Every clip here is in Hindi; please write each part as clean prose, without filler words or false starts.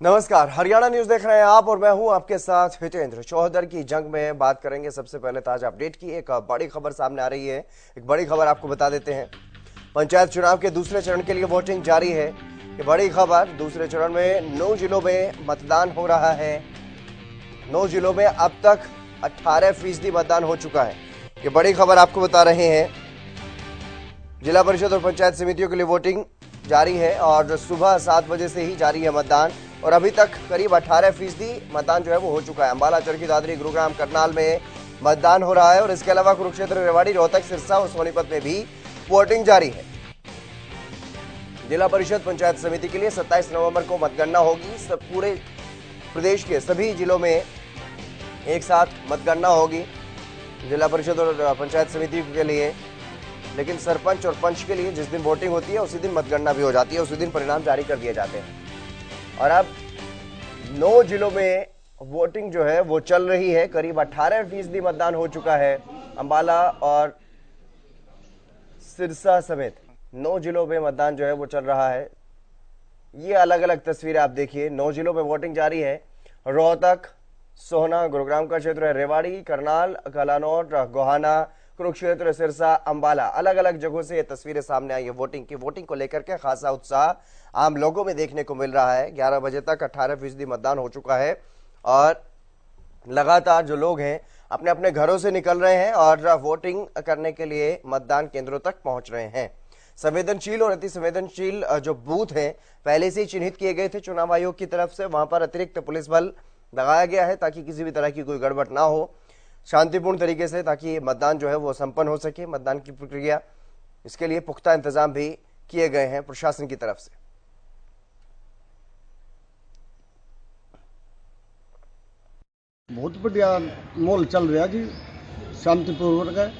नमस्कार, हरियाणा न्यूज देख रहे हैं आप और मैं हूं आपके साथ हितेंद्र। चौहदर की जंग में बात करेंगे। सबसे पहले ताजा अपडेट की एक बड़ी खबर सामने आ रही है। एक बड़ी खबर आपको बता देते हैं। पंचायत चुनाव के दूसरे चरण के लिए वोटिंग जारी है। ये बड़ी खबर, दूसरे चरण में 9 जिलों में मतदान हो रहा है। 9 जिलों में अब तक 18% मतदान हो चुका है। ये बड़ी खबर आपको बता रहे हैं। जिला परिषद और पंचायत समितियों के लिए वोटिंग जारी है और सुबह 7 बजे से ही जारी है मतदान और अभी तक करीब 18% मतदान जो है वो हो चुका है। अंबाला, चरखी दादरी, गुरुग्राम, करनाल में मतदान हो रहा है और इसके अलावा कुरुक्षेत्र, रेवाड़ी, रोहतक, सिरसा और सोनीपत में भी वोटिंग जारी है। जिला परिषद पंचायत समिति के लिए 27 नवंबर को मतगणना होगी। सब पूरे प्रदेश के सभी जिलों में एक साथ मतगणना होगी जिला परिषद और पंचायत समिति के लिए, लेकिन सरपंच और पंच के लिए जिस दिन वोटिंग होती है उसी दिन मतगणना भी हो जाती है, उसी दिन परिणाम जारी कर दिए जाते हैं। और अब 9 जिलों में वोटिंग जो है वो चल रही है। करीब 18% मतदान हो चुका है। अंबाला और सिरसा समेत 9 जिलों में मतदान जो है वो चल रहा है। ये अलग अलग तस्वीरें आप देखिए। 9 जिलों में वोटिंग जारी है। रोहतक, सोहना, गुरुग्राम का क्षेत्र है, रेवाड़ी, करनाल, कलानौर, गोहाना, कुरुक्षेत्र, सिरसा, अंबाला, अलग अलग जगहों से ये तस्वीरें सामने आई है। वोटिंग की, वोटिंग को लेकर के खासा उत्साह आम लोगों में देखने को मिल रहा है। 11 बजे तक 18% मतदान हो चुका है और लगातार जो लोग हैं अपने अपने घरों से निकल रहे हैं और वोटिंग करने के लिए मतदान केंद्रों तक पहुंच रहे हैं। संवेदनशील और अति संवेदनशील जो बूथ हैं पहले से ही चिन्हित किए गए थे चुनाव आयोग की तरफ से। वहां पर अतिरिक्त पुलिस बल लगाया गया है ताकि किसी भी तरह की कोई गड़बड़ ना हो, शांतिपूर्ण तरीके से, ताकि मतदान जो है वो संपन्न हो सके। मतदान की प्रक्रिया, इसके लिए पुख्ता इंतजाम भी किए गए हैं प्रशासन की तरफ से। बहुत बढ़िया माहौल चल रहा जी, शांतिपूर्वक है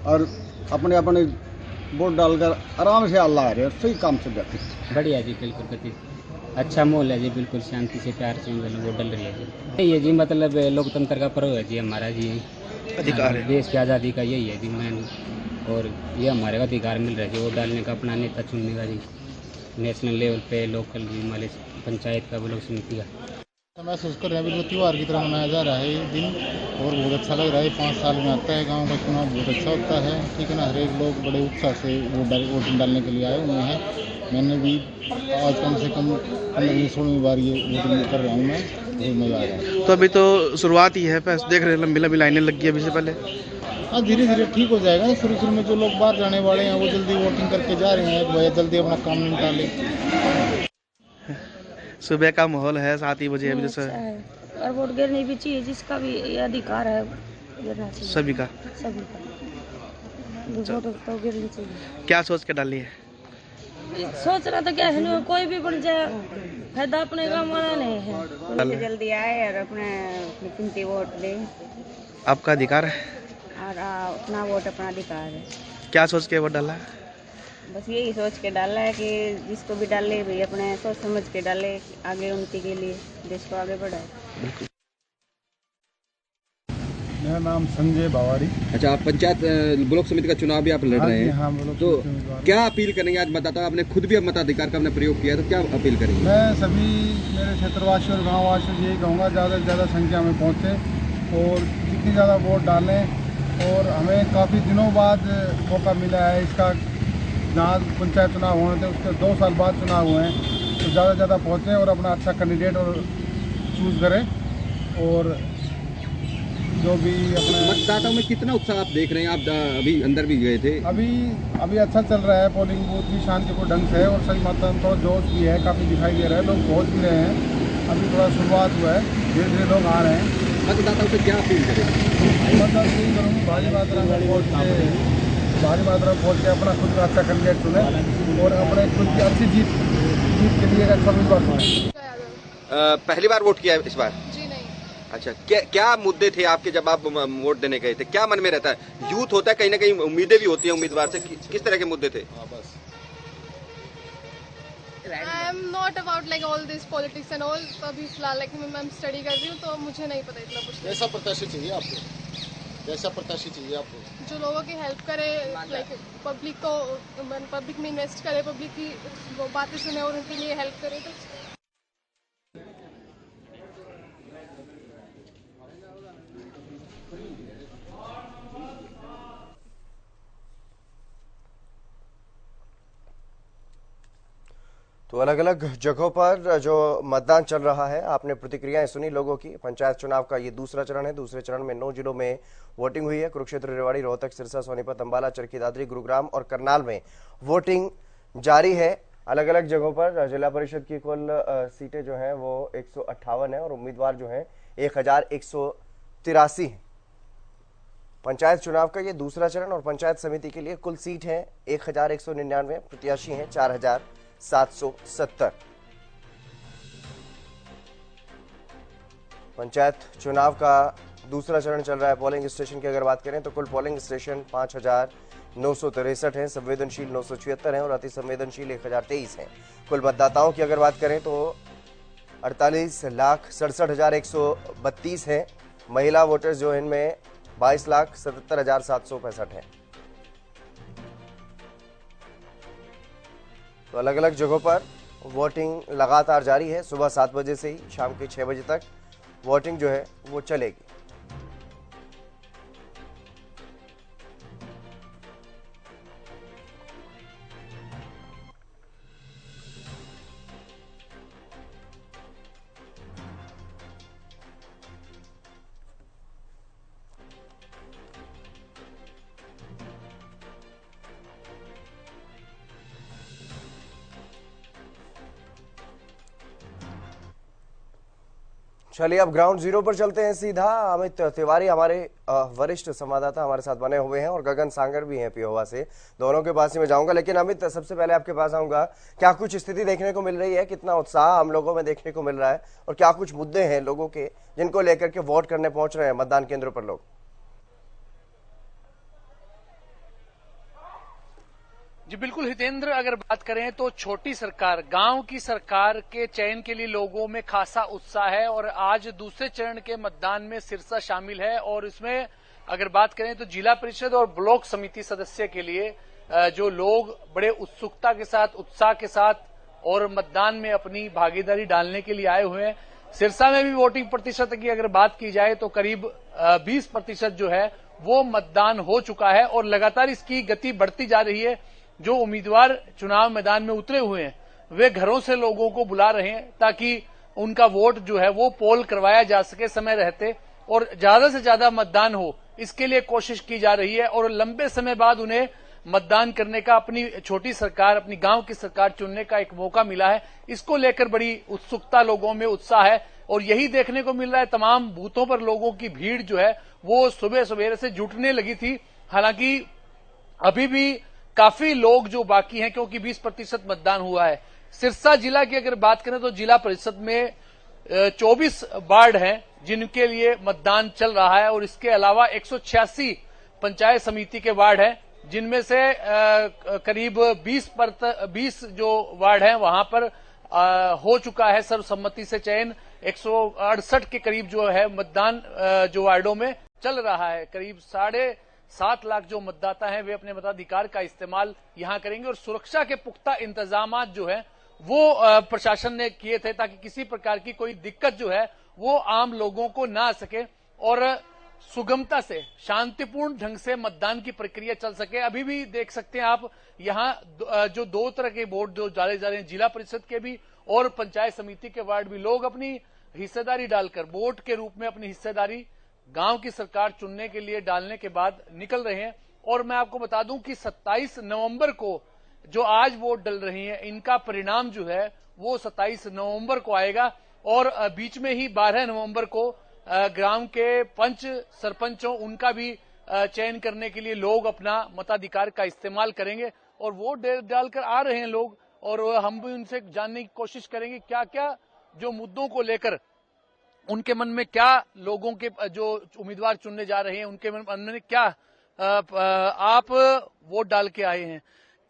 और अपने अपने वोट डालकर आराम से अल्लाह आ रहे हैं, सही काम से जाते। बढ़िया जी, बिल्कुल गति अच्छा माहौल है जी, बिल्कुल शांति से प्यार से वोट डल रही है जी। यही है जी, मतलब लोकतंत्र का पर्व है जी, हमारा जी अधिकार है, देश की आज़ादी का यही है जी मैन, और ये हमारे अधिकार मिल रहा है जी वोट डालने का, अपना नेता चुनने का जी, नेशनल लेवल पे, लोकल जी, हमारे पंचायत का, ब्लॉक समिति का। महसूस कर रहे हैं बिल्कुल त्यौहार की तरह मनाया जा रहा है ये दिन और बहुत अच्छा लग रहा है। 5 साल में आता है गांव का चुनाव, बहुत अच्छा होता है, ठीक है ना। हर एक लोग बड़े उत्साह से वोट डालने के लिए आए हुए हैं। मैंने भी आज कम से कम 15-16वीं बार ये वोटिंग कर रहा हूँ मैं, बहुत मज़ा आ रहा है। तो अभी तो शुरुआत ही है, देख रहे हैं लंबी लंबी लाइनें लगी है अभी से पहले। हाँ, धीरे धीरे ठीक हो जाएगा। शुरू में जो लोग बाहर जाने वाले हैं वो जल्दी वोटिंग करके जा रहे हैं, भैया जल्दी अपना काम निपटा ले। सुबह का माहौल है, 7 ही बजे अभी जैसे, और वोट गिरनी भी चाहिए, जिसका भी अधिकार है गिरना चाहिए, सभी का वोट तो गिरनी चाहिए। क्या सोच के डाली है? सोच रहा था क्या है, कोई भी बन जाए, फायदा अपने का मना नहीं है। जल्दी आए और अपने कीमती वोट दे। आपका अधिकार है और अपना वोट अपना अधिकार है। क्या सोच के वोट डाला? बस यही सोच के डाला है कि जिसको भी डाले भाई अपने सोच समझ के डाले, आगे उन्नति के लिए देश को आगे बढ़ाए। मेरा नाम संजय बावारी। अच्छा, आप पंचायत ब्लॉक समिति का चुनाव भी आप लड़ रहे हैं। हाँ, तो क्या अपील करेंगे? आज मतदाता आपने खुद भी अब मताधिकार का अपने प्रयोग किया, तो क्या अपील करेंगे? मैं सभी मेरे क्षेत्रवासी और गाँववासी यही कहूँगा, ज़्यादा से ज़्यादा संख्या में पहुँचें और जितनी ज़्यादा वोट डालें। और हमें काफ़ी दिनों बाद मौका मिला है इसका, जहाँ पंचायत चुनाव होने थे उसके 2 साल बाद चुनाव हुए हैं, तो ज़्यादा से ज़्यादा पहुँचें और अपना अच्छा कैंडिडेट और चूज़ करें। और जो भी अपने मतदाताओं में कितना उत्साह आप देख रहे हैं? आप अभी अंदर भी गए थे। अभी अच्छा चल रहा है, पोलिंग बूथ भी शांतिपूर्ण ढंग से है और सही मतदान थोड़ा जोश भी है, काफ़ी दिखाई दे रहा है, लोग पहुँच भी रहे हैं। अभी थोड़ा शुरुआत हुआ है, धीरे धीरे लोग आ रहे हैं। मतदाताओं से क्या अपील करें? मतलब यही करूँगी, भारी मात्रा में पहुँच के अपना खुद का अच्छा कैंडिडेट चुने और अपने खुद की अच्छी जीत के लिए अच्छा उम्मीदवार चुने। पहली बार वोट किया है इस बार? जी नहीं। अच्छा, क्या मुद्दे थे आपके जब आप वोट देने गए थे? क्या मन में रहता है? यूथ होता है, कहीं ना कहीं उम्मीदें भी होती हैं उम्मीदवार से, किस तरह के मुद्दे थे? I am not about like all this politics and all. तो अभी फिलहाल लाइक मैं स्टडी कर रही हूँ, तो मुझे नहीं पता इतना कुछ। कैसा प्रत्याशी चाहिए आपको? कैसा प्रत्याशी चाहिए आपको? जो लोगों की हेल्प करे, लाइक पब्लिक में इन्वेस्ट करे, पब्लिक की बातें सुने और उनके लिए हेल्प करे। तो तो अलग अलग जगहों पर जो मतदान चल रहा है, आपने प्रतिक्रियाएं सुनी लोगों की। पंचायत चुनाव का ये दूसरा चरण है। दूसरे चरण में 9 जिलों में वोटिंग हुई है। कुरुक्षेत्र, रेवाड़ी, रोहतक, सिरसा, सोनीपत, अंबाला, चरखी दादरी, गुरुग्राम और करनाल में वोटिंग जारी है। अलग अलग जगहों पर जिला परिषद की कुल सीटें जो हैं वो 158 है और उम्मीदवार जो हैं 1183 हैं। पंचायत चुनाव का ये दूसरा चरण और पंचायत समिति के लिए कुल सीट है 1199, प्रत्याशी हैं 4770। पंचायत चुनाव का दूसरा चरण चल रहा है। पोलिंग स्टेशन की अगर बात करें तो कुल पोलिंग स्टेशन 5963 हैं, संवेदनशील 976 हैं और अति संवेदनशील 1023 हैं। कुल मतदाताओं की अगर बात करें तो 48,67,132 हैं। महिला वोटर्स जो इनमें 22,77,765 हैं। तो अलग अलग जगहों पर वोटिंग लगातार जारी है। सुबह 7 बजे से ही शाम के 6 बजे तक वोटिंग जो है वो चलेगी। चलिए अब ग्राउंड जीरो पर चलते हैं सीधा। अमित तिवारी हमारे वरिष्ठ संवाददाता हमारे साथ बने हुए हैं और गगन सांगर भी हैं पिहोवा से। दोनों के पास ही मैं जाऊंगा, लेकिन अमित सबसे पहले आपके पास आऊंगा। क्या कुछ स्थिति देखने को मिल रही है? कितना उत्साह हम लोगों में देखने को मिल रहा है और क्या कुछ मुद्दे हैं लोगों के जिनको लेकर के वोट करने पहुंच रहे हैं मतदान केंद्रों पर लोग? जी बिल्कुल हितेंद्र, अगर बात करें तो छोटी सरकार, गांव की सरकार के चयन के लिए लोगों में खासा उत्साह है और आज दूसरे चरण के मतदान में सिरसा शामिल है। और इसमें अगर बात करें तो जिला परिषद और ब्लॉक समिति सदस्य के लिए जो लोग बड़े उत्सुकता के साथ, उत्साह के साथ और मतदान में अपनी भागीदारी डालने के लिए आए हुए हैं। सिरसा में भी वोटिंग प्रतिशत की अगर बात की जाए तो करीब 20% जो है वो मतदान हो चुका है और लगातार इसकी गति बढ़ती जा रही है। जो उम्मीदवार चुनाव मैदान में उतरे हुए हैं वे घरों से लोगों को बुला रहे हैं ताकि उनका वोट जो है वो पोल करवाया जा सके समय रहते और ज्यादा से ज्यादा मतदान हो, इसके लिए कोशिश की जा रही है। और लंबे समय बाद उन्हें मतदान करने का, अपनी छोटी सरकार, अपनी गांव की सरकार चुनने का एक मौका मिला है। इसको लेकर बड़ी उत्सुकता लोगों में, उत्साह है और यही देखने को मिल रहा है। तमाम बूथों पर लोगों की भीड़ जो है वो सुबह सवेरे से जुटने लगी थी। हालांकि अभी भी काफी लोग जो बाकी हैं क्योंकि 20% मतदान हुआ है। सिरसा जिला की अगर बात करें तो जिला परिषद में 24 वार्ड हैं जिनके लिए मतदान चल रहा है और इसके अलावा 186 पंचायत समिति के वार्ड हैं जिनमें से करीब 20 जो वार्ड हैं वहां पर हो चुका है सर्वसम्मति से चयन। 168 के करीब जो है मतदान जो वार्डों में चल रहा है। करीब 7.5 लाख जो मतदाता हैं वे अपने मताधिकार का इस्तेमाल यहां करेंगे और सुरक्षा के पुख्ता इंतजाम जो है वो प्रशासन ने किए थे ताकि किसी प्रकार की कोई दिक्कत जो है वो आम लोगों को ना आ सके और सुगमता से, शांतिपूर्ण ढंग से मतदान की प्रक्रिया चल सके। अभी भी देख सकते हैं आप यहाँ जो 2 तरह के वोट जो डाले जा रहे हैं, जिला परिषद के भी और पंचायत समिति के वार्ड भी, लोग अपनी हिस्सेदारी डालकर, वोट के रूप में अपनी हिस्सेदारी गांव की सरकार चुनने के लिए डालने के बाद निकल रहे हैं। और मैं आपको बता दूं कि 27 नवंबर को जो आज वोट डल रही हैं इनका परिणाम जो है वो 27 नवंबर को आएगा और बीच में ही 12 नवंबर को ग्राम के पंच, सरपंचों, उनका भी चयन करने के लिए लोग अपना मताधिकार का इस्तेमाल करेंगे और वोट डालकर आ रहे हैं लोग। और हम भी उनसे जानने की कोशिश करेंगे क्या क्या जो मुद्दों को लेकर उनके मन में, क्या लोगों के जो उम्मीदवार चुनने जा रहे हैं उनके मन में क्या आप वोट डाल के आए हैं,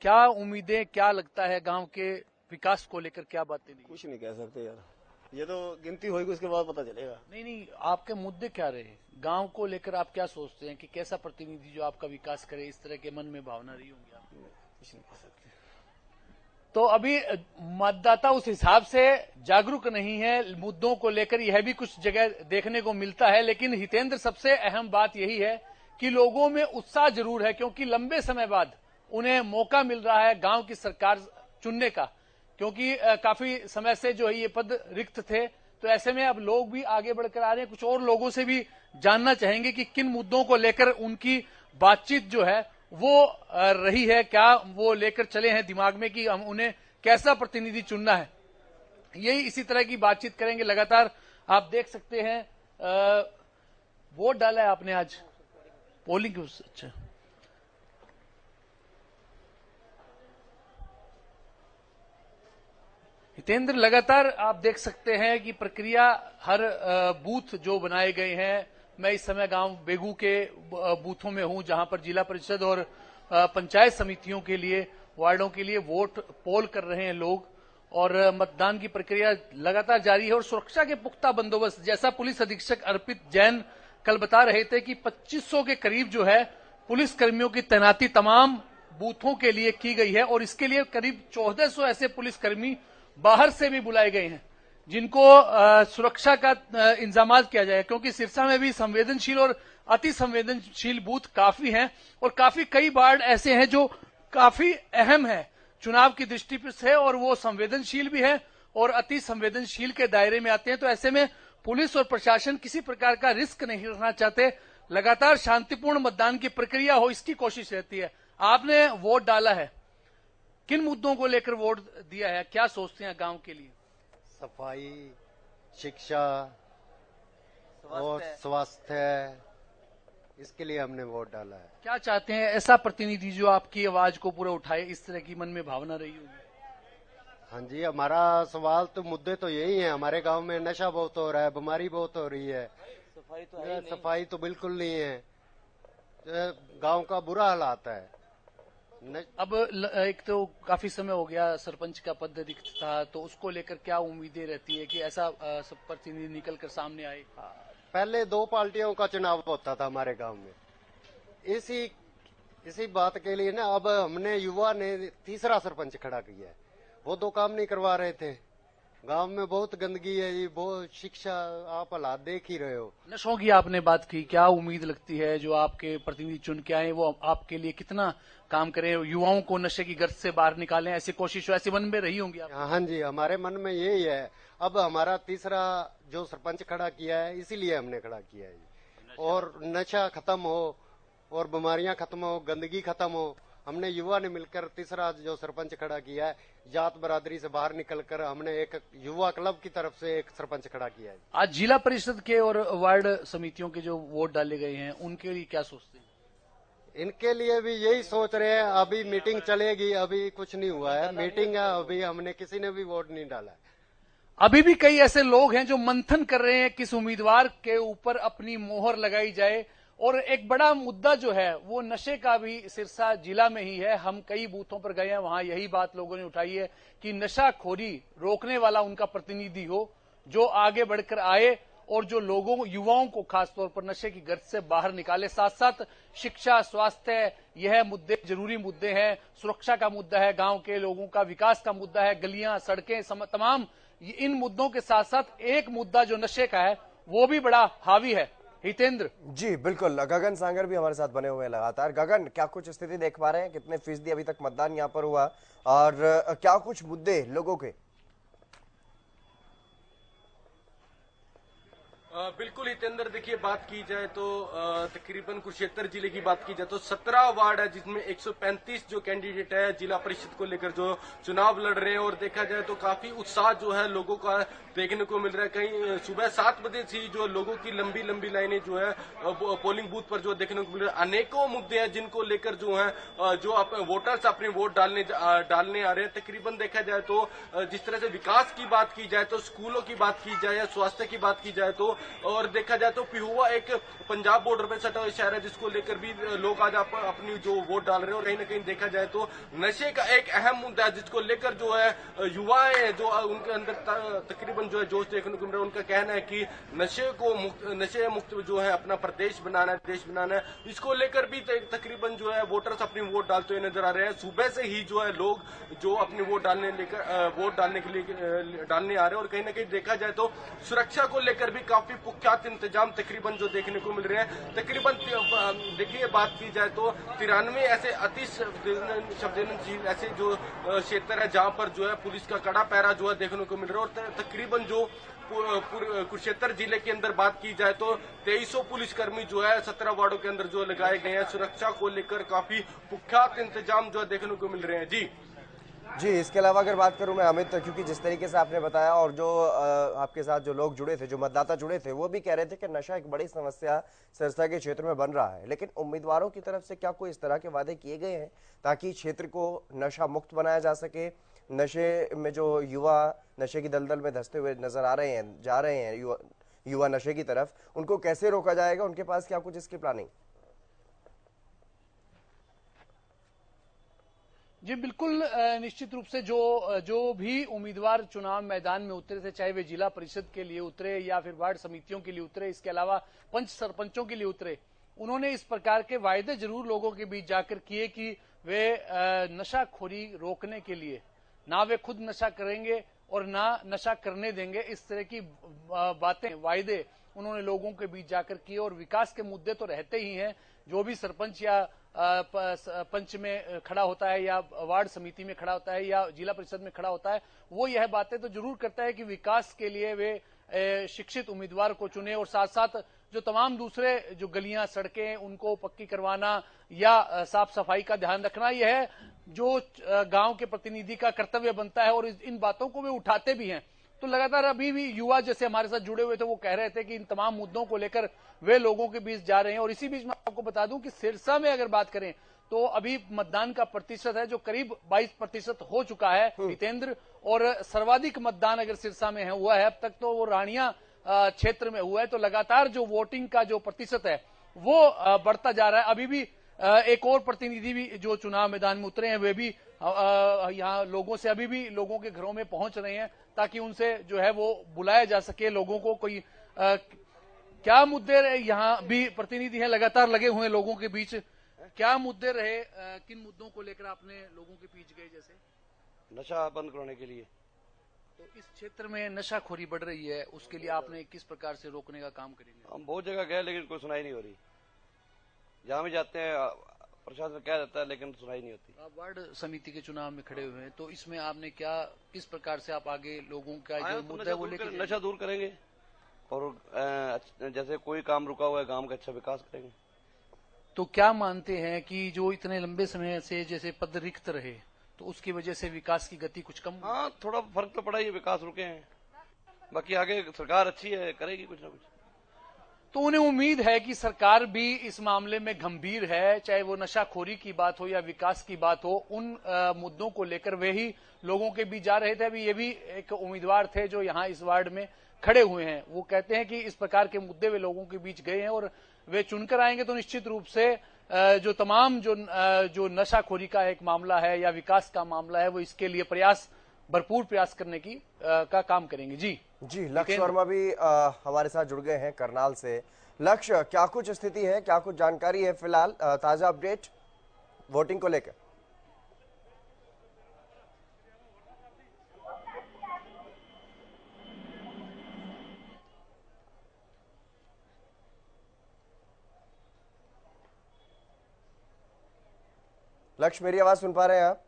क्या उम्मीदें, क्या लगता है गांव के विकास को लेकर, क्या बातें? कुछ नहीं कह सकते यार, ये तो गिनती होगी उसके बाद पता चलेगा। नहीं, आपके मुद्दे क्या रहे गांव को लेकर? आप क्या सोचते हैं कि कैसा प्रतिनिधि जो आपका विकास करे, इस तरह के मन में भावना रही होंगी आपको? कुछ नहीं कह सकते। तो अभी मतदाता उस हिसाब से जागरूक नहीं है मुद्दों को लेकर, यह भी कुछ जगह देखने को मिलता है। लेकिन हितेंद्र, सबसे अहम बात यही है कि लोगों में उत्साह जरूर है क्योंकि लंबे समय बाद उन्हें मौका मिल रहा है गांव की सरकार चुनने का। क्योंकि काफी समय से जो है ये पद रिक्त थे। तो ऐसे में अब लोग भी आगे बढ़कर आ रहे हैं। कुछ और लोगों से भी जानना चाहेंगे कि किन मुद्दों को लेकर उनकी बातचीत जो है वो रही है, क्या वो लेकर चले हैं दिमाग में कि हम उन्हें कैसा प्रतिनिधि चुनना है। यही इसी तरह की बातचीत करेंगे लगातार। आप देख सकते हैं वोट डाला है आपने आज पोलिंग। अच्छा, हितेंद्र, लगातार आप देख सकते हैं कि प्रक्रिया हर बूथ जो बनाए गए हैं, मैं इस समय गांव बेगू के बूथों में हूं जहां पर जिला परिषद और पंचायत समितियों के लिए, वार्डों के लिए वोट पोल कर रहे हैं लोग और मतदान की प्रक्रिया लगातार जारी है और सुरक्षा के पुख्ता बंदोबस्त, जैसा पुलिस अधीक्षक अर्पित जैन कल बता रहे थे कि 2500 के करीब जो है पुलिस कर्मियों की तैनाती तमाम बूथों के लिए की गई है और इसके लिए करीब 1400 ऐसे पुलिसकर्मी बाहर से भी बुलाए गए हैं जिनको सुरक्षा का इंतजाम किया जाएगा, क्योंकि सिरसा में भी संवेदनशील और अति संवेदनशील बूथ काफी हैं और काफी कई वार्ड ऐसे हैं जो काफी अहम है चुनाव की दृष्टि से और वो संवेदनशील भी है और अति संवेदनशील के दायरे में आते हैं। तो ऐसे में पुलिस और प्रशासन किसी प्रकार का रिस्क नहीं रखना चाहते, लगातार शांतिपूर्ण मतदान की प्रक्रिया हो इसकी कोशिश रहती है। आपने वोट डाला है, किन मुद्दों को लेकर वोट दिया है, क्या सोचते हैं गांव के लिए? सफाई, शिक्षा और स्वास्थ्य, इसके लिए हमने वोट डाला है। क्या चाहते हैं ऐसा प्रतिनिधि जो आपकी आवाज को पूरा उठाए, इस तरह की मन में भावना रही होगी? हाँ जी, हमारा सवाल तो मुद्दे तो यही है। हमारे गांव में नशा बहुत हो रहा है, बीमारी बहुत हो रही है, सफाई तो बिल्कुल नहीं है, गांव का बुरा हालात है। अब एक तो काफी समय हो गया सरपंच का पद रिक्त था, तो उसको लेकर क्या उम्मीदें रहती है कि ऐसा प्रतिनिधि निकल कर सामने आए? पहले 2 पार्टियों का चुनाव होता था हमारे गांव में, इसी बात के लिए ना अब हमने युवा ने तीसरा सरपंच खड़ा किया है। वो 2 काम नहीं करवा रहे थे। गांव में बहुत गंदगी है जी, बहुत शिक्षा, आप हालात देख ही रहे हो। नशों की आपने बात की, क्या उम्मीद लगती है जो आपके प्रतिनिधि चुन के आए वो आपके लिए कितना काम करें, युवाओं को नशे की गर्त से बाहर निकालें, ऐसी कोशिश ऐसे मन में रही होंगी? हाँ जी, हमारे मन में यही है। अब हमारा तीसरा जो सरपंच खड़ा किया है इसीलिए हमने खड़ा किया है और नशा खत्म हो और बीमारियां खत्म हो, गंदगी खत्म हो। हमने युवा ने मिलकर तीसरा जो सरपंच खड़ा किया है, जात बरादरी से बाहर निकलकर हमने एक युवा क्लब की तरफ से एक सरपंच खड़ा किया है। आज जिला परिषद के और वार्ड समितियों के जो वोट डाले गए हैं उनके लिए क्या सोचते हैं? इनके लिए भी यही सोच रहे हैं। अभी मीटिंग चलेगी, अभी कुछ नहीं हुआ है, मीटिंग है, अभी हमने किसी ने भी वोट नहीं डाला है। अभी भी कई ऐसे लोग हैं जो मंथन कर रहे हैं किस उम्मीदवार के ऊपर अपनी मोहर लगाई जाए और एक बड़ा मुद्दा जो है वो नशे का भी सिरसा जिला में ही है। हम कई बूथों पर गए हैं, वहां यही बात लोगों ने उठाई है कि नशाखोरी रोकने वाला उनका प्रतिनिधि हो जो आगे बढ़कर आए और जो लोगों, युवाओं को खासतौर पर नशे की गर्त से बाहर निकाले। साथ साथ शिक्षा, स्वास्थ्य, यह मुद्दे जरूरी मुद्दे हैं, सुरक्षा का मुद्दा है, गांव के लोगों का विकास का मुद्दा है, गलियां, सड़कें, तमाम इन मुद्दों के साथ साथ एक मुद्दा जो नशे का है वो भी बड़ा हावी है। हितेंद्र जी बिल्कुल, गगन सांगर भी हमारे साथ बने हुए हैं लगातार। गगन, क्या कुछ स्थिति देख पा रहे हैं, कितने फीसदी अभी तक मतदान यहाँ पर हुआ और क्या कुछ मुद्दे लोगों के? बिल्कुल हितेंद्र, देखिए बात की जाए तो तकरीबन कुरुक्षेत्र जिले की बात की जाए तो 17 वार्ड है जिसमें 135 जो कैंडिडेट है जिला परिषद को लेकर जो चुनाव लड़ रहे हैं और देखा जाए तो काफी उत्साह जो है लोगों का देखने को मिल रहा है। कहीं सुबह 7 बजे से जो लोगों की लंबी लंबी लाइनें जो है पोलिंग बूथ पर जो देखने को मिल रहा है। अनेकों मुद्दे हैं जिनको लेकर जो है जो वोटर्स अपने वोट डालने आ रहे हैं। तकरीबन देखा जाए तो जिस तरह से विकास की बात की जाए तो स्कूलों की बात की जाए या स्वास्थ्य की बात की जाए तो और देखा जाए तो पिहुआ एक पंजाब बॉर्डर पे सटा हुआ शहर है जिसको लेकर भी लोग आज अपनी जो वोट डाल रहे हैं। और कहीं ना कहीं देखा जाए तो नशे का एक अहम मुद्दा है जिसको लेकर जो है युवाएं जो उनके अंदर तकरीबन जो है जोश देखने को मिल रहा है। उनका कहना है कि नशे मुक्त जो है अपना प्रदेश बनाना है, देश बनाना है। इसको लेकर भी तकरीबन जो है वोटर्स अपनी वोट डालते हुए नजर आ रहे हैं। सुबह से ही जो है लोग जो अपनी वोट डालने के लिए डालने आ रहे हैं। और कहीं ना कहीं देखा जाए तो सुरक्षा को लेकर भी काफी पुख्तात इंतजाम तकरीबन जो देखने को मिल रहे हैं। तकरीबन देखिए बात की जाए तो 93 ऐसे अति संवेदनशील ऐसे जो क्षेत्र है जहां पर जो है पुलिस का कड़ा पहरा जो है देखने को मिल रहा है। और तकरीबन जो कुरुक्षेत्र जिले के अंदर बात की जाए तो 2300 पुलिसकर्मी जो है 17 वार्डों के अंदर जो लगाए गए हैं। सुरक्षा को लेकर काफी पुख्तात इंतजाम जो है देखने को मिल रहे हैं। जी, इसके अलावा अगर बात करूं मैं अमित, क्योंकि जिस तरीके से आपने बताया और जो आपके साथ जो लोग जुड़े थे, जो मतदाता जुड़े थे, वो भी कह रहे थे कि नशा एक बड़ी समस्या सिरसा के क्षेत्र में बन रहा है, लेकिन उम्मीदवारों की तरफ से क्या कोई इस तरह के वादे किए गए हैं ताकि क्षेत्र को नशा मुक्त बनाया जा सके? नशे में जो युवा नशे की दलदल में धंसते हुए नजर आ रहे हैं, जा रहे हैं युवा नशे की तरफ, उनको कैसे रोका जाएगा? उनके पास क्या कुछ इसकी प्लानिंग? जी बिल्कुल, निश्चित रूप से जो भी उम्मीदवार चुनाव मैदान में उतरे थे, चाहे वे जिला परिषद के लिए उतरे या फिर वार्ड समितियों के लिए उतरे, इसके अलावा पंच सरपंचों के लिए उतरे, उन्होंने इस प्रकार के वायदे जरूर लोगों के बीच जाकर किए कि वे नशाखोरी रोकने के लिए ना वे खुद नशा करेंगे और ना नशा करने देंगे। इस तरह की बातें, वायदे उन्होंने लोगों के बीच जाकर किए। और विकास के मुद्दे तो रहते ही हैं, जो भी सरपंच या पंच में खड़ा होता है या वार्ड समिति में खड़ा होता है या जिला परिषद में खड़ा होता है, वो यह बातें तो जरूर करता है कि विकास के लिए वे शिक्षित उम्मीदवार को चुने और साथ साथ जो तमाम दूसरे जो गलियां सड़कें उनको पक्की करवाना या साफ सफाई का ध्यान रखना, यह जो गांव के प्रतिनिधि का कर्तव्य बनता है और इन बातों को वे उठाते भी हैं। तो लगातार अभी भी युवा जैसे हमारे साथ जुड़े हुए थे, वो कह रहे थे कि इन तमाम मुद्दों को लेकर वे लोगों के बीच जा रहे हैं। और इसी बीच मैं आपको बता दूं कि सिरसा में अगर बात करें तो अभी मतदान का प्रतिशत है जो करीब 22% हो चुका है हितेंद्र, और सर्वाधिक मतदान अगर सिरसा में हुआ है अब तक तो वो रानिया क्षेत्र में हुआ है। तो लगातार जो वोटिंग का जो प्रतिशत है वो बढ़ता जा रहा है। अभी भी एक और प्रतिनिधि भी जो चुनाव मैदान में उतरे हैं, वे भी यहाँ लोगों से अभी भी लोगों के घरों में पहुंच रहे हैं ताकि उनसे जो है वो बुलाया जा सके लोगों को। कोई क्या मुद्दे रहे, यहाँ भी प्रतिनिधि हैं लगातार लगे हुए लोगों के बीच, क्या मुद्दे रहे, किन मुद्दों को लेकर आपने लोगों के बीच गए? जैसे नशा बंद कराने के लिए। तो इस क्षेत्र में नशाखोरी बढ़ रही है, उसके लिए आपने किस प्रकार से रोकने का काम करेंगे? हम बहुत जगह गए लेकिन कोई सुनाई नहीं हो रही। जहाँ भी जाते हैं प्रशासन कह देता है लेकिन सुनाई नहीं होती। आप वार्ड समिति के चुनाव में खड़े हुए हैं, तो इसमें आपने क्या, किस प्रकार से आप आगे लोगों का जो मुद्दा है वो लेकर नशा दूर करेंगे और जैसे कोई काम रुका हुआ है गांव का अच्छा विकास करेंगे। तो क्या मानते हैं कि जो इतने लंबे समय से जैसे पद रिक्त रहे तो उसकी वजह से विकास की गति कुछ कम? हाँ, थोड़ा फर्क तो पड़ा ही, विकास रुके हैं, बाकी आगे सरकार अच्छी है, करेगी कुछ ना कुछ। तो उन्हें उम्मीद है कि सरकार भी इस मामले में गंभीर है, चाहे वो नशाखोरी की बात हो या विकास की बात हो, उन मुद्दों को लेकर वे ही लोगों के बीच जा रहे थे। अभी ये भी एक उम्मीदवार थे जो यहाँ इस वार्ड में खड़े हुए हैं, वो कहते हैं कि इस प्रकार के मुद्दे वे लोगों के बीच गए हैं और वे चुनकर आएंगे तो निश्चित रूप से जो तमाम जो नशाखोरी का एक मामला है या विकास का मामला है, वो इसके लिए भरपूर प्रयास करने की का काम करेंगे। जी लक्ष्य वर्मा भी हमारे साथ जुड़ गए हैं करनाल से। लक्ष्य, क्या कुछ स्थिति है, क्या कुछ जानकारी है फिलहाल, ताजा अपडेट वोटिंग को लेकर? लक्ष्य, मेरी आवाज सुन पा रहे हैं आप?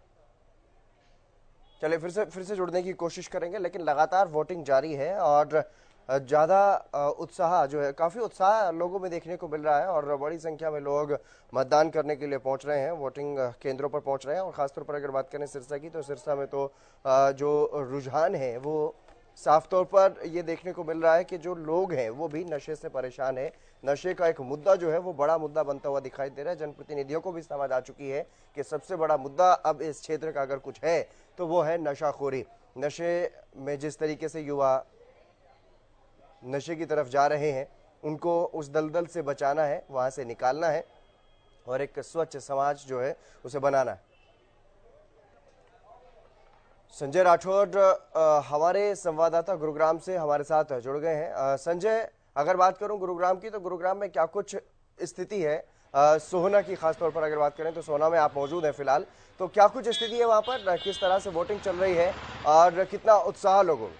चलिए फिर से जुड़ने की कोशिश करेंगे, लेकिन लगातार वोटिंग जारी है और ज़्यादा उत्साह जो है, काफ़ी उत्साह लोगों में देखने को मिल रहा है और बड़ी संख्या में लोग मतदान करने के लिए पहुंच रहे हैं, वोटिंग केंद्रों पर पहुंच रहे हैं। और ख़ासतौर पर अगर बात करें सिरसा की, तो सिरसा में तो जो रुझान है वो साफ तौर पर ये देखने को मिल रहा है कि जो लोग हैं वो भी नशे से परेशान है। नशे का एक मुद्दा जो है वो बड़ा मुद्दा बनता हुआ दिखाई दे रहा है। जनप्रतिनिधियों को भी समझ आ चुकी है कि सबसे बड़ा मुद्दा अब इस क्षेत्र का अगर कुछ है तो वो है नशाखोरी। नशे में जिस तरीके से युवा नशे की तरफ जा रहे हैं, उनको उस दलदल से बचाना है, वहां से निकालना है और एक स्वच्छ समाज जो है उसे बनाना है। संजय राठौर हमारे संवाददाता गुरुग्राम से हमारे साथ जुड़ गए हैं। संजय, अगर बात करूं गुरुग्राम की, तो गुरुग्राम में क्या कुछ स्थिति है? सोहना की खासतौर पर अगर बात करें तो सोहना में आप मौजूद हैं फिलहाल, तो क्या कुछ स्थिति है वहां पर, किस तरह से वोटिंग चल रही है और कितना उत्साह लोगों में?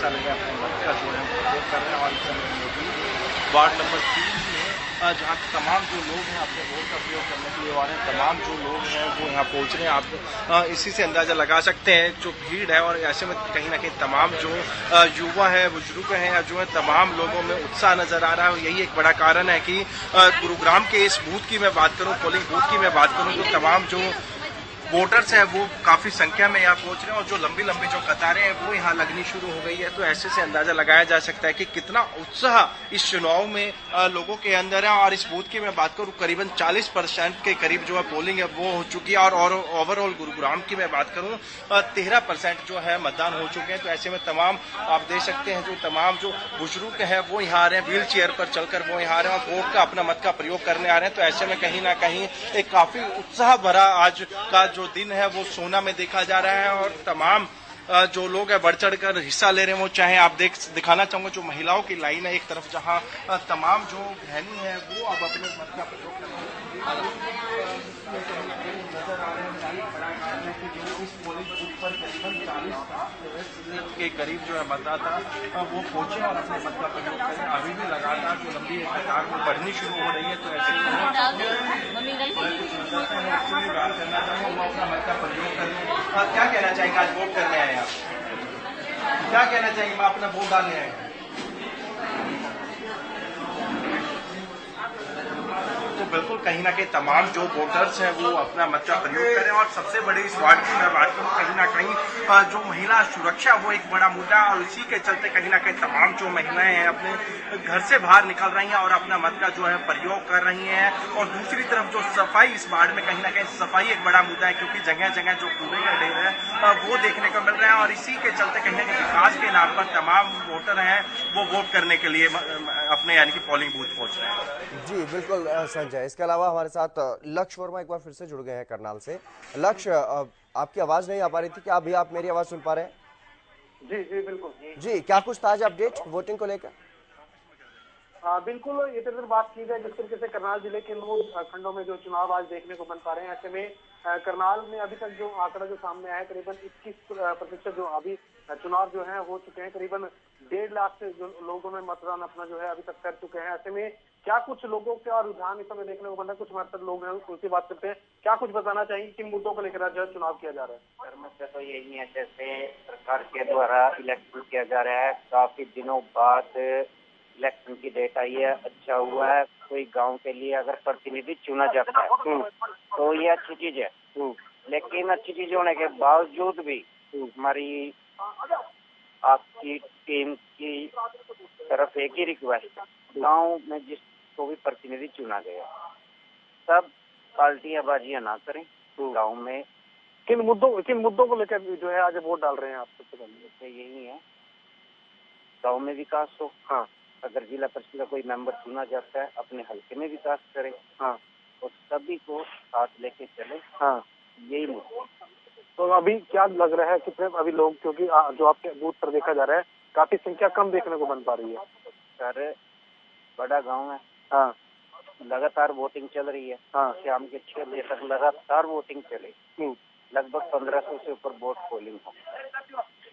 हिस्सा लेंगे, अपने मत का जो है प्रयोग कर रहे हैं। और इस समय मौजूद वार्ड नंबर 3 में जहाँ तमाम जो लोग हैं अपने वोट का प्रयोग करने के लिए आ रहे हैं, तमाम जो लोग हैं वो यहाँ पहुँच रहे हैं। आप इसी से अंदाजा लगा सकते हैं जो भीड़ है। और ऐसे में कहीं ना कहीं तमाम जो युवा है, बुजुर्ग हैं, जो है तमाम लोगों में उत्साह नजर आ रहा है। यही एक बड़ा कारण है कि गुरुग्राम के इस बूथ की मैं बात करूं, पोलिंग बूथ की मैं बात करूं, तो तमाम जो वोटर्स हैं वो काफी संख्या में यहाँ पहुंच रहे हैं और जो लंबी लंबी जो कतारें हैं वो यहाँ लगनी शुरू हो गई है। तो ऐसे से अंदाजा लगाया जा सकता है कि कितना उत्साह इस चुनाव में लोगों के अंदर है। और इस बूथ की मैं बात करूं, करीबन 40% के करीब जो है पोलिंग है वो हो चुकी है। और ओवरऑल गुरुग्राम की मैं बात करूं 13% जो है मतदान हो चुके हैं। तो ऐसे में तमाम आप देख सकते हैं जो तमाम जो बुजुर्ग हैं वो यहाँ आ रहे हैं, व्हील चेयर पर चलकर वो यहाँ आ रहे हैं और वोट का अपना मत का प्रयोग करने आ रहे हैं। तो ऐसे में कहीं ना कहीं एक काफी उत्साह भरा आज का जो दिन है वो सोना में देखा जा रहा है। और तमाम जो लोग हैं बढ़ चढ़ कर हिस्सा ले रहे हैं। वो चाहे आप दिखाना चाहूंगा जो महिलाओं की लाइन है एक तरफ, जहां तमाम जो बहनी है वो अब अपने मत का प्रयोग कर रही के करीब जो है मतदाता वो पहुंचे और अपने मत का प्रयोग करें। अभी भी लगातार जो लंबी कतार वो बढ़नी शुरू हो रही है। तो ऐसे बात करना चाहूँगा वो अपना मत का प्रयोग करें। क्या कहना चाहेंगे, आज वोट करने आए आप, क्या कहना चाहेंगे, मैं अपना वोट डालने आए? तो बिल्कुल कहीं ना कहीं तमाम जो वोटर्स हैं वो अपना मत का प्रयोग करें। और सबसे बड़ी इस वार्ड की मैं बात करूँ, कहीं ना कहीं जो महिला सुरक्षा वो एक बड़ा मुद्दा है। और इसी के चलते कहीं ना कहीं तमाम जो महिलाएं हैं अपने घर से बाहर निकल रही हैं और अपना मत का जो है प्रयोग कर रही हैं। और दूसरी तरफ जो सफाई इस वार्ड में, कहीं ना कहीं सफाई एक बड़ा मुद्दा है, क्योंकि जगह जगह जो कूड़े का ढेर है वो देखने को मिल रहे हैं। और इसी के चलते कहीं ना कहीं विकास के नाम पर तमाम वोटर हैं वो वोट करने के लिए अपने यानी कि पोलिंग बूथ पहुंच रहे हैं। जी बिल्कुल संजय। इसके अलावा हमारे साथ लक्ष्य वर्मा एक बार फिर से जुड़ गए हैं करनाल से। लक्ष्य, आपकी आवाज नहीं आ पा रही थी, क्या अभी आप मेरी आवाज सुन पा रहे हैं? जी जी बिल्कुल जी, क्या कुछ ताजा अपडेट वोटिंग को लेकर? बिल्कुल, ये तो बात की जाए जिस तरीके से करनाल जिले के 9 खंडों में जो चुनाव आज देखने को बन पा रहे हैं, ऐसे में करनाल में अभी तक जो आंकड़ा जो सामने आया है करीबन 21% जो अभी चुनाव जो है हो चुके हैं। करीबन 1.5 लाख से जो लोगों ने मतदान अपना जो है अभी तक कर चुके हैं। ऐसे में क्या कुछ लोगों का रुझान इस समय देखने को बन रहा है, कुछ हमारे लोग हैं उनसे बात करते हैं। क्या कुछ बताना चाहिए, किन मुद्दों को लेकर जो चुनाव किया जा रहा है? सर मुझसे तो यही है, जैसे सरकार के द्वारा इलेक्शन किया जा रहा है, काफी दिनों बाद इलेक्शन की डेट आई है, अच्छा हुआ है। कोई गांव के लिए अगर प्रतिनिधि चुना जाता है तो ये अच्छी चीज है। लेकिन अच्छी चीज होने के बावजूद भी हमारी आपकी टीम की तरफ एक ही रिक्वेस्ट है, गांव में जिसको भी प्रतिनिधि चुना गया सब पार्टियां बाजियां ना करें। गांव में किन मुद्दों को लेकर जो है आज वोट डाल रहे हैं आप? सबसे पहले यही है, गांव में विकास हो। हाँ, अगर जिला परिषद का कोई मेंबर चुना जाता है अपने हल्के में विकास करे। हाँ, और सभी को साथ लेके चले। हाँ, यही मुद्दा। तो अभी क्या लग रहा है कितने अभी लोग, क्योंकि जो आपके बूथ पर देखा जा रहा है काफी संख्या कम देखने को बन पा रही है? सर बड़ा गांव है। हाँ, लगातार वोटिंग चल रही है। हाँ, शाम के 6 बजे तक लगातार वोटिंग चले। लगभग 1500 से ऊपर वोट पोलिंग हो।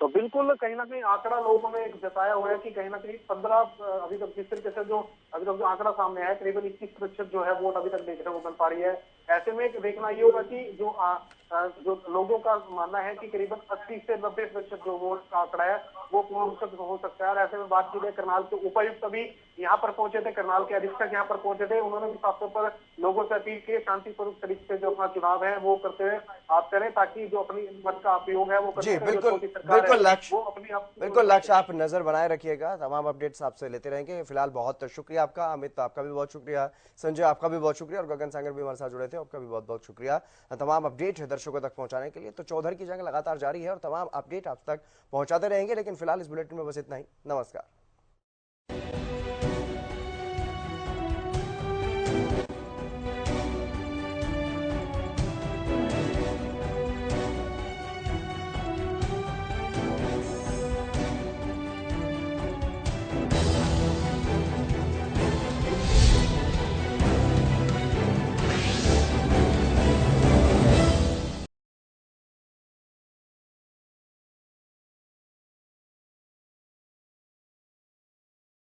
तो बिल्कुल कहीं ना कहीं आंकड़ा लोगों में जताया हुआ है कि कहीं ना कहीं 15 अभी तक जिस तरीके से जो अभी तक जो आंकड़ा सामने है करीबन 21% जो है वोट अभी तक देखने को बन पा रही है। ऐसे में देखना ये होगा कि जो लोगों का मानना है कि करीबन 80 से 90% जो वोट का आंकड़ा है वो पूर्ण हो सकता है। और ऐसे में बात की जाए, करनाल के उपायुक्त अभी यहाँ पर पहुंचे थे, करनाल के अधीक्षक यहाँ पर पहुंचे थे। उन्होंने भी साफ तौर पर लोगों से अपील की शांतिपूर्वक तरीके से जो अपना चुनाव है वो करते हुए आप करें, ताकि जो अपनी मत का उपयोग है वो जी बिल्कुल लक्ष्य, आप नजर बनाए रखिएगा। तमाम अपडेट्स आपसे लेते रहेंगे। फिलहाल बहुत शुक्रिया आपका। अमित, आपका भी बहुत शुक्रिया। संजय, आपका भी बहुत शुक्रिया। और गगन सागर भी हमारे साथ जुड़े थे, आपका भी बहुत बहुत शुक्रिया तमाम अपडेट दर्शकों तक पहुंचाने के लिए। तो चौधर की जंग लगातार जारी है और तमाम अपडेट आप तक पहुंचाते रहेंगे। लेकिन फिलहाल इस बुलेटिन में बस इतना ही। नमस्कार।